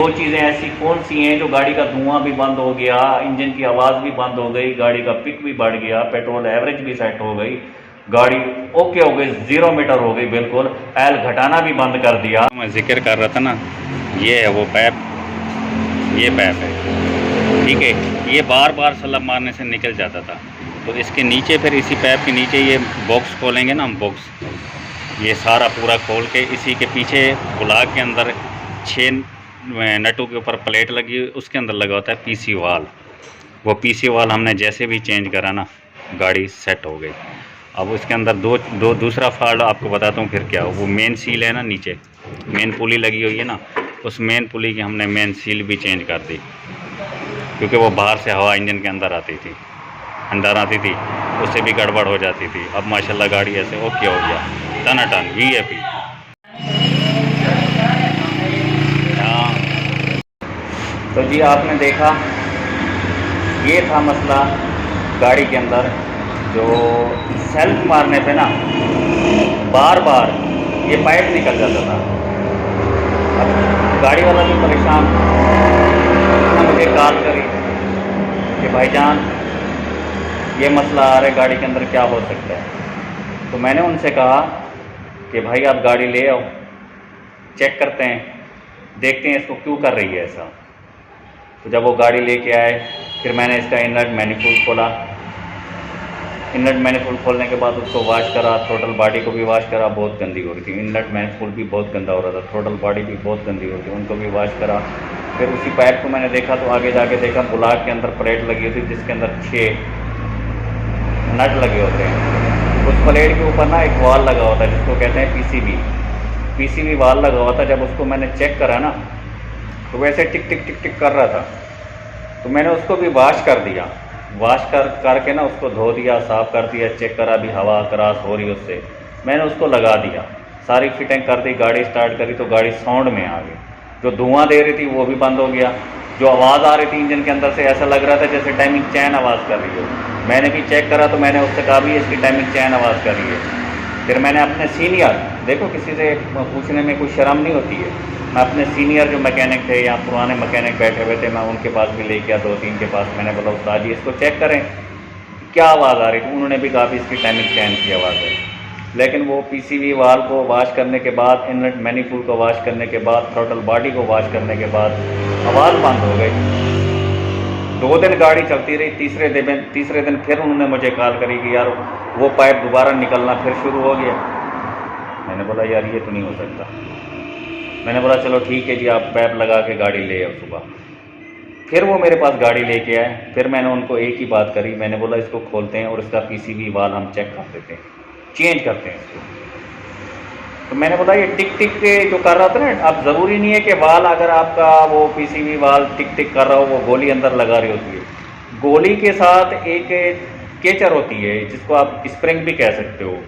दो चीज़ें ऐसी कौन सी हैं जो गाड़ी का धुआं भी बंद हो गया, इंजन की आवाज़ भी बंद हो गई, गाड़ी का पिक भी बढ़ गया, पेट्रोल एवरेज भी सेट हो गई, गाड़ी ओके हो गई, 0 मीटर हो गई बिल्कुल, एल घटाना भी बंद कर दिया। मैं जिक्र कर रहा था ना, ये है वो पैप, ये पैप है, ठीक है। ये बार बार सलब मारने से निकल जाता था, तो इसके नीचे फिर इसी पैप के नीचे ये बॉक्स खोलेंगे ना हम, बॉक्स ये सारा पूरा खोल के इसी के पीछे ब्लॉक के अंदर 6 नटों के ऊपर प्लेट लगी हुई, उसके अंदर लगा होता है पीसी वाल। वो पीसी वाल हमने जैसे भी चेंज करा ना, गाड़ी सेट हो गई। अब उसके अंदर दूसरा फॉल्ट आपको बताता हूँ फिर क्या हो। वो मेन सील है ना, नीचे मेन पुली लगी हुई है ना, उस मेन पुली की हमने मेन सील भी चेंज कर दी, क्योंकि वो बाहर से हवा इंजन के अंदर आती थी, उससे भी गड़बड़ हो जाती थी। अब माशाल्लाह गाड़ी ऐसे ओके हो गया, टनाटन वीआईपी। हाँ, तो जी आपने देखा, ये था मसला गाड़ी के अंदर, जो सेल्फ मारने पे ना बार बार ये पाइप निकल जाता था। अब गाड़ी वाला भी परेशान, उसने मुझे कॉल करी कि भाईजान ये मसला आ रहा है गाड़ी के अंदर, क्या हो सकता है। तो मैंने उनसे कहा कि भाई आप गाड़ी ले आओ, चेक करते हैं, देखते हैं इसको क्यों कर रही है ऐसा। तो जब वो गाड़ी लेके आए, फिर मैंने इसका इनलेट मैनिफोल्ड खोला। इनलेट मैनिफोल्ड खोलने के बाद उसको वॉश करा, थ्रोटल बॉडी को भी वॉश करा, बहुत गंदी हो रही थी। इनलेट मैनिफोल्ड भी बहुत गंदा हो रहा था, थ्रोटल बॉडी भी बहुत गंदी हो रही थी, उनको भी वॉश करा। फिर उसी पाइप को मैंने देखा, तो आगे जाके देखा ब्लॉक के अंदर प्लेट लगी हुई थी, जिसके अंदर 6 नट लगे होते हैं। उस प्लेट के ऊपर ना एक वाल लगा होता है, जिसको कहते हैं पीसीबी वाल लगा हुआ था। जब उसको मैंने चेक करा ना, तो वैसे टिक टिक टिक टिक कर रहा था। तो मैंने उसको भी वॉश कर दिया, वॉश करके ना उसको धो दिया, साफ़ कर दिया, चेक करा भी हवा क्रॉस हो रही उससे, मैंने उसको लगा दिया, सारी फिटिंग कर दी, गाड़ी स्टार्ट करी तो गाड़ी साउंड में आ गई। जो धुआं दे रही थी वो भी बंद हो गया, जो आवाज़ आ रही थी इंजन के अंदर से, ऐसा लग रहा था जैसे टाइमिंग चैन आवाज़ कर रही हो। मैंने भी चेक करा, तो मैंने उससे कहा भी इसकी टाइमिंग चैन आवाज़ कर रही है। फिर मैंने अपने सीनियर, देखो किसी से पूछने में कोई शर्म नहीं होती है, मैं अपने सीनियर जो मैकेनिक थे या पुराने मैकेनिक बैठे हुए थे, मैं उनके पास भी ले गया, 2-3 के पास। मैंने बोला उस्ताद जी इसको चेक करें क्या आवाज़ आ रही थी। उन्होंने भी कहा इसकी टाइमिंग चैन की आवाज़ है। लेकिन वो पीसीबी वाल को वॉश करने के बाद, इनलेट मैनिफोल्ड को वॉश करने के बाद, थ्रोटल बॉडी को वॉश करने के बाद आवाज़ बंद हो गई। 2 दिन गाड़ी चलती रही, तीसरे दिन फिर उन्होंने मुझे कॉल करी कि यार वो पाइप दोबारा निकलना फिर शुरू हो गया। मैंने बोला यार ये तो नहीं हो सकता। मैंने बोला चलो ठीक है जी, आप पाइप लगा के गाड़ी ले आओ सुबह। फिर वो मेरे पास गाड़ी लेके आए, फिर मैंने उनको एक ही बात करी, मैंने बोला इसको खोलते हैं और इसका पीसीबी वाल हम चेक कर देते हैं, चेंज करते हैं इसको। तो मैंने बोला ये टिक टिक के जो कर रहा था ना, अब ज़रूरी नहीं है कि वाल, अगर आपका वो पीसीबी वाल टिक टिक कर रहा हो, वो गोली अंदर लगा रही होती है। गोली के साथ एक केचर होती है, जिसको आप स्प्रिंग भी कह सकते हो।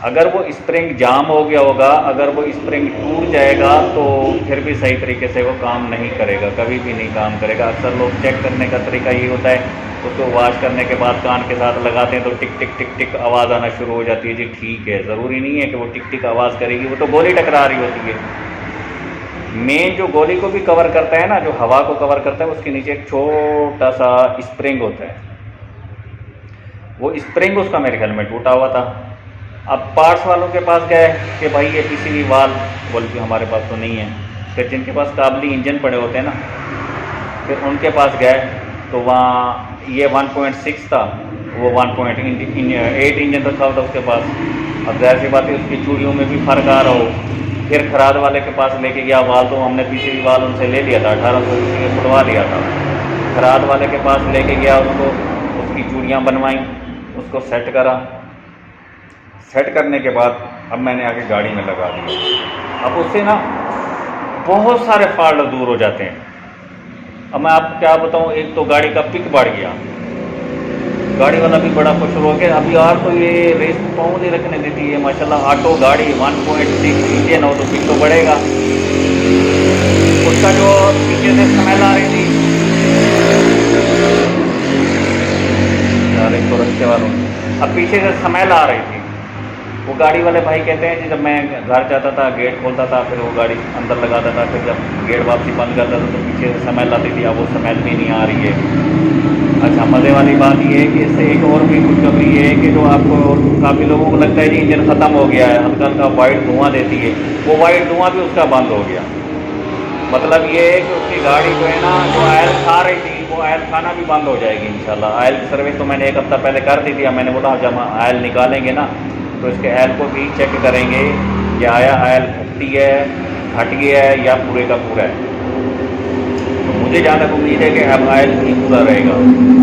अगर वो स्प्रिंग जाम हो गया होगा, अगर वो स्प्रिंग टूट जाएगा, तो फिर भी सही तरीके से वो काम नहीं करेगा, कभी भी नहीं काम करेगा। अक्सर लोग चेक करने का तरीका ये होता है, उसको वॉश करने के बाद कान के साथ लगाते हैं तो टिक टिक टिक टिक आवाज़ आना शुरू हो जाती है। जी ठीक है, ज़रूरी नहीं है कि वो टिक टिक आवाज़ करेगी, वो तो गोली टकरा रही होती है। मेन जो गोली को भी कवर करता है ना, जो हवा को कवर करता है, उसके नीचे एक छोटा सा स्प्रिंग होता है। वो स्प्रिंग उसका मेरे ख्याल में टूटा हुआ था। अब पार्ट्स वालों के पास गए कि भाई ये पीसीबी वाल, बोल के हमारे पास तो नहीं है। फिर जिनके पास काबली इंजन पड़े होते हैं ना, फिर उनके पास गए, तो वहाँ ये 1.6 था, वो 1.8 इंजन रखा होता उसके पास। अब जाहिर सी बात है उसकी चूड़ियों में भी फ़र्क आ रहा हो। फिर खराद वाले के पास लेके गया वाल, तो हमने पीसीबी वाल उनसे ले लिया था, 1800 में खुलवा लिया था। खराद वाले के पास लेके गया उसको, उसकी चूड़ियाँ बनवाई, उसको सेट करा। सेट करने के बाद अब मैंने आके गाड़ी में लगा दिया। अब उससे ना बहुत सारे फॉल्ट दूर हो जाते हैं। अब मैं आपको क्या बताऊं, एक तो गाड़ी का पिक बढ़ गया, गाड़ी वाला भी बड़ा खुश हो गया। अभी यार तो ये रेस पाँव नहीं रखने देती है माशाल्लाह, ऑटो गाड़ी 1.6 इंजन हो तो पिक तो बढ़ेगा। उसका जो पीछे से स्मेल आ रही थी यार, एक तो रस्ते वालों, अब पीछे से स्मेल आ रही थी, वो गाड़ी वाले भाई कहते हैं कि जब मैं घर जाता था गेट खोलता था, फिर वो गाड़ी अंदर लगाता था, फिर जब गेट वापसी बंद करता था तो पीछे से स्मेल आती थी, अब वो स्मेल भी नहीं आ रही है। अच्छा, मज़े वाली बात ये है कि इससे एक और भी खुशखबरी ये है कि जो आपको काफ़ी लोगों को लगता है कि इंजन ख़त्म हो गया है, हल्का हल्का वाइट धुआं देती है, वो वाइट धुआं भी उसका बंद हो गया। मतलब ये है कि उसकी गाड़ी जो है ना, जो ऑयल खा रही थी वो ऑयल खाना भी बंद हो जाएगी इंशाल्लाह। ऑयल की सर्विस तो मैंने 1 हफ़्ता पहले कर दी थी। अब मैंने बोला जब ऑयल निकालेंगे ना तो इसके ऑयल को भी चेक करेंगे कि आया ऑयल फुकती है, घट गया है या पूरे का पूरा है। तो मुझे जहाँ तक उम्मीद है कि अब ऑयल ही पूरा रहेगा।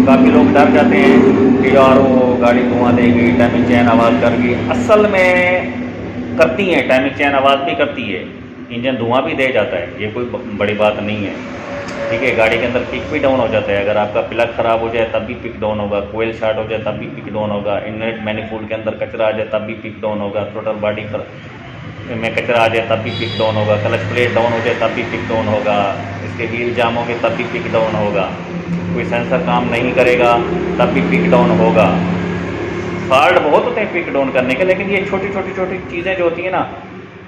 काफ़ी लोग डर जाते हैं कि यार वो गाड़ी धुआं देगी, टाइमिंग चैन आवाज़ करेगी। असल में करती हैं, टाइमिंग चैन आवाज़ भी करती है, इंजन धुआं भी दे जाता है, ये कोई बड़ी बात नहीं है। ठीक है, गाड़ी के अंदर पिक भी डाउन हो जाता है। अगर आपका प्लग ख़राब हो जाए तब भी पिक डाउन होगा, कोयल शॉर्ट हो जाए तब भी पिक डाउन होगा, इनलेट मैनिफोल्ड के अंदर कचरा आ जाए तब भी पिक डाउन होगा, थ्रोटल बॉडी पर में कचरा आ जाए तब भी पिक डाउन होगा, क्लच प्लेट डाउन हो जाए तब भी पिक डाउन होगा, इसके व्हील जाम हो गए तब भी पिक डाउन होगा, कोई सेंसर काम नहीं करेगा तब भी पिक डाउन होगा। फॉल्ट बहुत होते हैं पिक डाउन करने के, लेकिन ये छोटी छोटी चीज़ें जो होती हैं ना।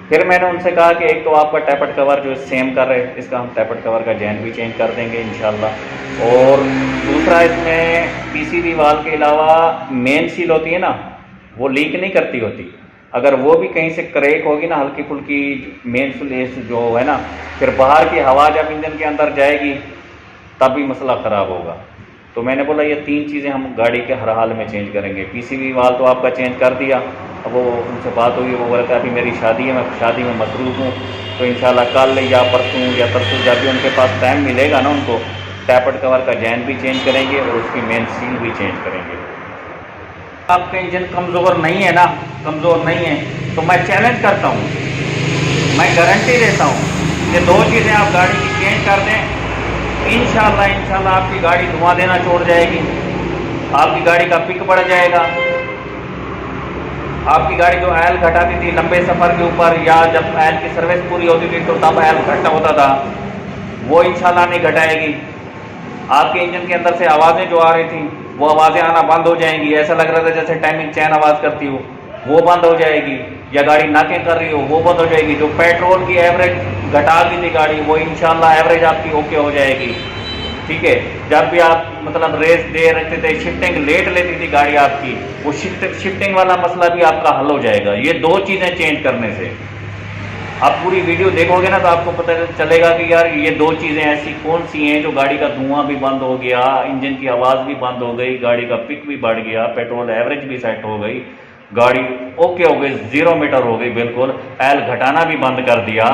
फिर मैंने उनसे कहा कि एक तो आपका टैपट कवर जो सेम कर रहे, इसका हम टैपट कवर का जैन भी चेंज कर देंगे इंशाल्लाह। और दूसरा, इसमें पीसीबी वाल के अलावा मेन सील होती है ना, वो लीक नहीं करती होती। अगर वो भी कहीं से क्रैक होगी ना, हल्की फुल्की मेन सील जो है ना, फिर बाहर की हवा जब इंजन के अंदर जाएगी तब भी मसला ख़राब होगा। तो मैंने बोला ये 3 चीज़ें हम गाड़ी के हर हाल में चेंज करेंगे। पीसीबी वाल तो आपका चेंज कर दिया। अब वो उनसे बात हुई, वो बोला कि अभी मेरी शादी है, मैं शादी में मसरूफ़ हूँ, तो इंशाल्लाह कल या परसों जब भी उनके पास टाइम मिलेगा ना, उनको टैपट कवर का जैन भी चेंज करेंगे और उसकी मेन सील भी चेंज करेंगे। आपका इंजन कमज़ोर नहीं है ना, कमज़ोर नहीं है, तो मैं चैलेंज करता हूँ, मैं गारंटी देता हूँ कि 2 चीज़ें आप गाड़ी की चेंज कर दें, इंशाल्लाह आपकी गाड़ी धुआं देना छोड़ जाएगी, आपकी गाड़ी का पिक बढ़ जाएगा। आपकी गाड़ी जो ऑयल घटाती थी लंबे सफ़र के ऊपर, या जब ऑयल की सर्विस पूरी होती थी तो तब ऑयल घटा होता था, वो इंशाल्लाह नहीं घटाएगी। आपके इंजन के अंदर से आवाज़ें जो आ रही थी वो आवाज़ें आना बंद हो जाएंगी। ऐसा लग रहा था जैसे टाइमिंग चैन आवाज़ करती हो, वो बंद हो जाएगी। या गाड़ी नाकें कर रही हो, वो बंद हो जाएगी। जो पेट्रोल की एवरेज घटा दी थी गाड़ी, वो इंशाल्लाह एवरेज आपकी ओके हो जाएगी। ठीक है, जब भी आप मतलब रेस दे रखते थे, शिफ्टिंग लेट लेती थी गाड़ी आपकी, वो शिफ्टिंग वाला मसला भी आपका हल हो जाएगा ये 2 चीज़ें चेंज करने से। आप पूरी वीडियो देखोगे ना तो आपको पता चलेगा कि यार ये 2 चीज़ें ऐसी कौन सी हैं जो गाड़ी का धुआं भी बंद हो गया, इंजन की आवाज़ भी बंद हो गई, गाड़ी का पिक भी बढ़ गया, पेट्रोल एवरेज भी सेट हो गई, गाड़ी ओके हो गई, 0 मीटर हो गई बिल्कुल, ऑयल घटाना भी बंद कर दिया।